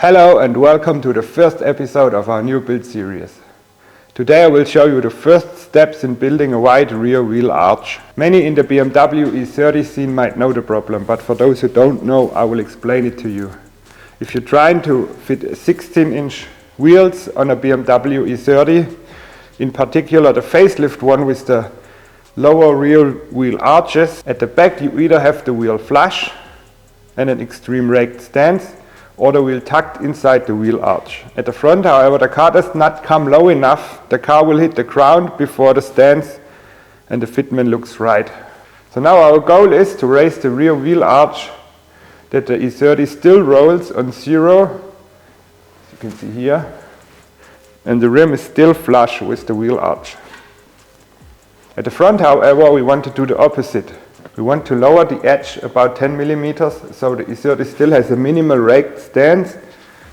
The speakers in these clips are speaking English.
Hello and welcome to the first episode of our new build series. Today I will show you the first steps in building a wide rear wheel arch. Many in the BMW E30 scene might know the problem, but for those who don't know, I will explain it to you. If you're trying to fit 16-inch wheels on a BMW E30, in particular the facelift one with the lower rear wheel arches, at the back you either have the wheel flush and an extreme raked stance, or the wheel tucked inside the wheel arch. At the front, however, the car does not come low enough. The car will hit the ground before the stance and the fitment looks right. So now our goal is to raise the rear wheel arch that the E30 still rolls on zero, as you can see here, and the rim is still flush with the wheel arch. At the front, however, we want to do the opposite. We want to lower the edge about 10 millimeters, so the E30 still has a minimal raked stance,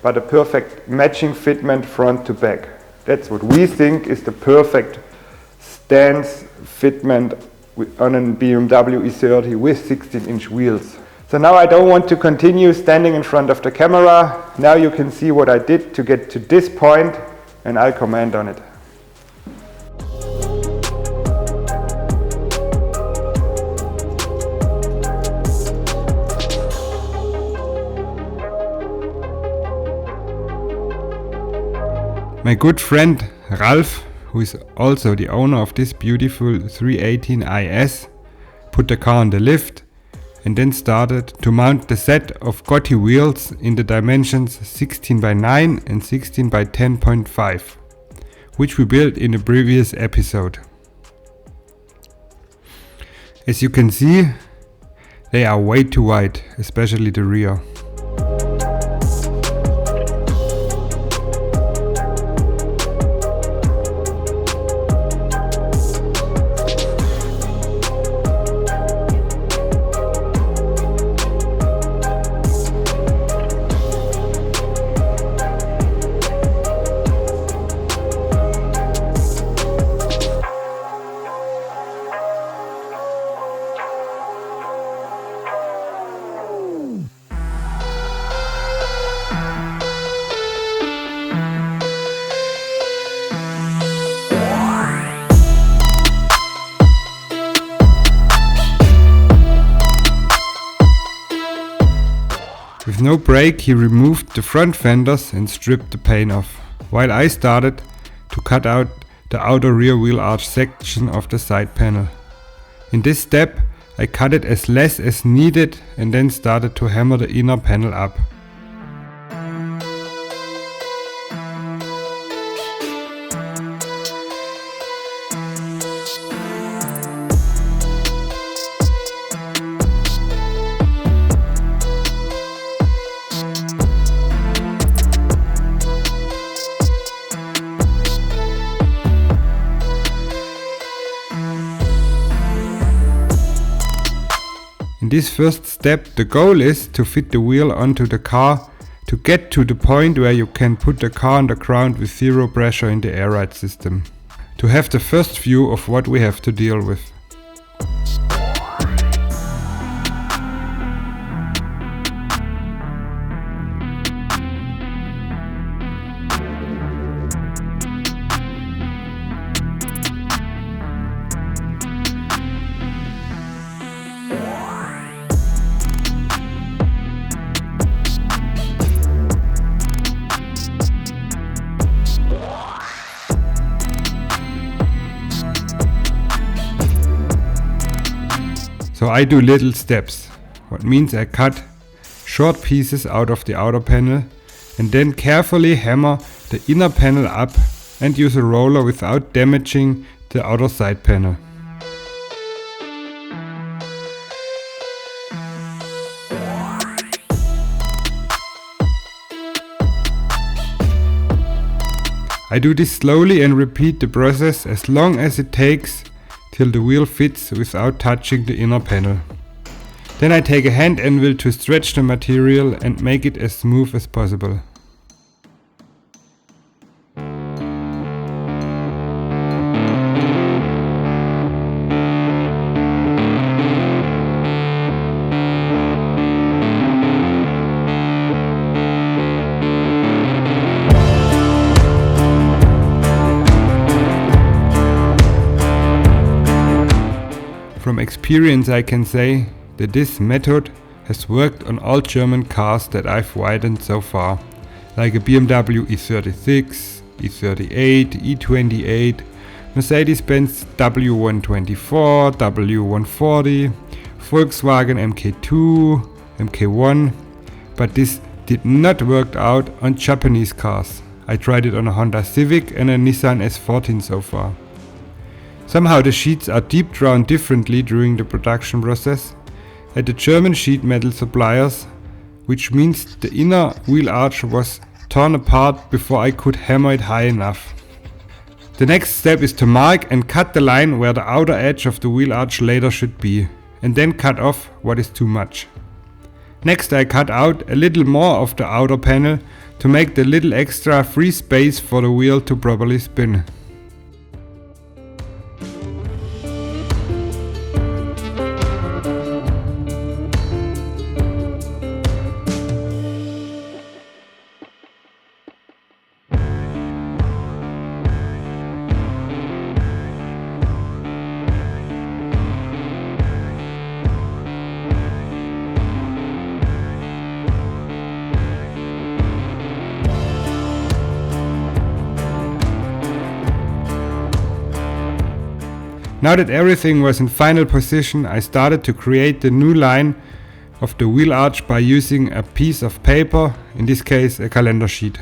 but a perfect matching fitment front to back. That's what we think is the perfect stance fitment on a BMW E30 with 16-inch wheels. So now I don't want to continue standing in front of the camera. Now you can see what I did to get to this point, and I'll comment on it. My good friend Ralf, who is also the owner of this beautiful 318 IS, put the car on the lift and then started to mount the set of Gotti wheels in the dimensions 16 by 9 and 16 by 10.5, which we built in a previous episode. As you can see, they are way too wide, especially the rear. With no brake, he removed the front fenders and stripped the paint off, while I started to cut out the outer rear wheel arch section of the side panel. In this step, I cut it as less as needed and then started to hammer the inner panel up. In this first step, the goal is to fit the wheel onto the car to get to the point where you can put the car on the ground with zero pressure in the air ride system, to have the first view of what we have to deal with. So I do little steps, what means I cut short pieces out of the outer panel and then carefully hammer the inner panel up and use a roller without damaging the outer side panel. I do this slowly and repeat the process as long as it takes till the wheel fits without touching the inner panel. Then I take a hand anvil to stretch the material and make it as smooth as possible. experience I can say that this method has worked on all German cars that I've widened so far, like a BMW E36, E38, E28, Mercedes-Benz W124, W140, Volkswagen MK2, MK1, but this did not work out on Japanese cars. I tried it on a Honda Civic and a Nissan S14 so far. Somehow the sheets are deep drawn differently during the production process at the German sheet metal suppliers, which means the inner wheel arch was torn apart before I could hammer it high enough. The next step is to mark and cut the line where the outer edge of the wheel arch later should be, and then cut off what is too much. Next I cut out a little more of the outer panel to make the little extra free space for the wheel to properly spin. Now that everything was in final position, I started to create the new line of the wheel arch by using a piece of paper, in this case a calendar sheet.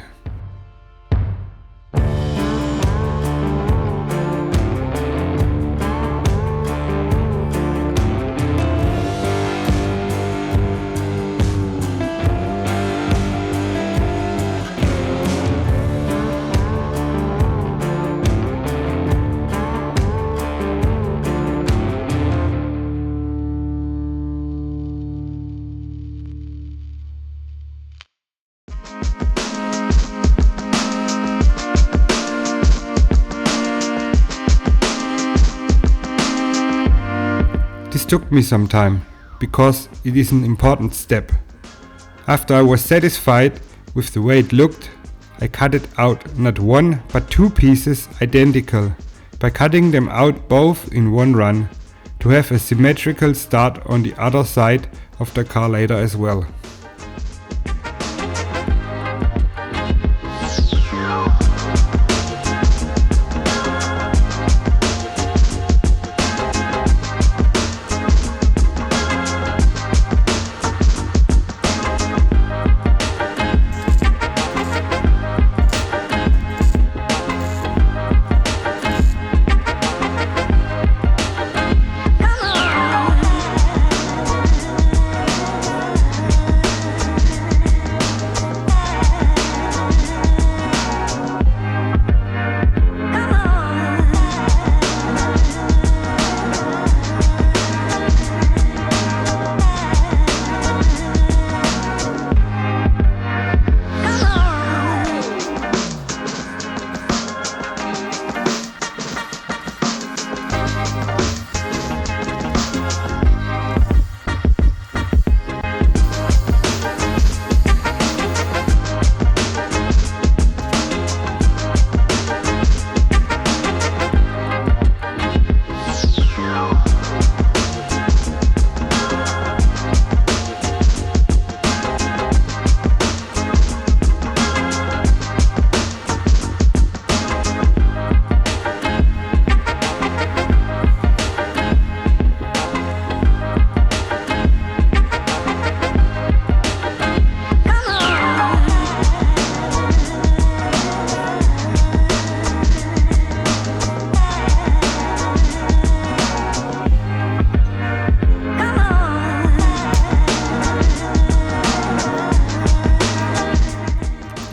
This took me some time, because it is an important step. After I was satisfied with the way it looked, I cut it out not one but two pieces identical, by cutting them out both in one run, to have a symmetrical start on the other side of the car later as well.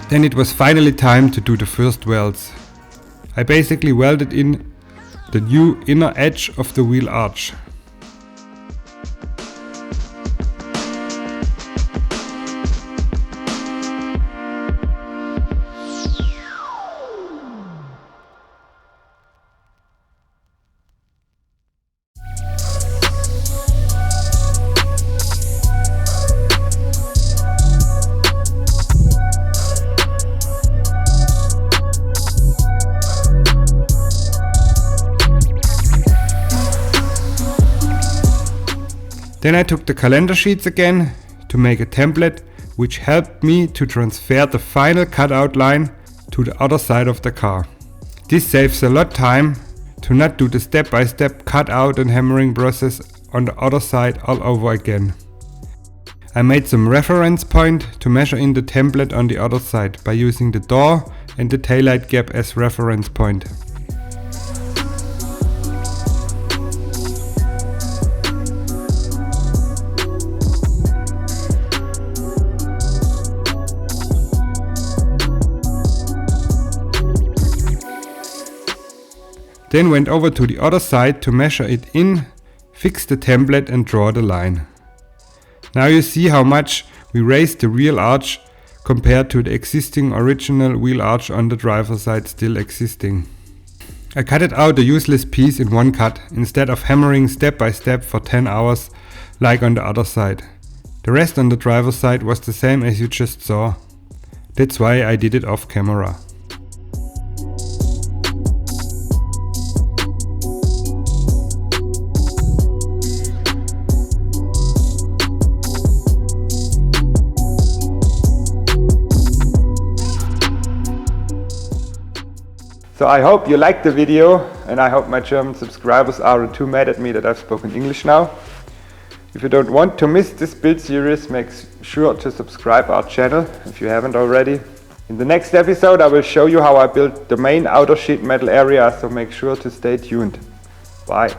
Then it was finally time to do the first welds. I basically welded in the new inner edge of the wheel arch. Then I took the calendar sheets again to make a template which helped me to transfer the final cutout line to the other side of the car. This saves a lot of time to not do the step-by-step cutout and hammering process on the other side all over again. I made some reference point to measure in the template on the other side by using the door and the taillight gap as reference point. Then went over to the other side to measure it in, fix the template and draw the line. Now you see how much we raised the real arch compared to the existing original wheel arch on the driver's side still existing. I cutted out the useless piece in one cut instead of hammering step by step for 10 hours like on the other side. The rest on the driver's side was the same as you just saw. That's why I did it off camera. So I hope you liked the video, and I hope my German subscribers aren't too mad at me that I've spoken English now. If you don't want to miss this build series, make sure to subscribe our channel if you haven't already. In the next episode I will show you how I built the main outer sheet metal area, so make sure to stay tuned. Bye.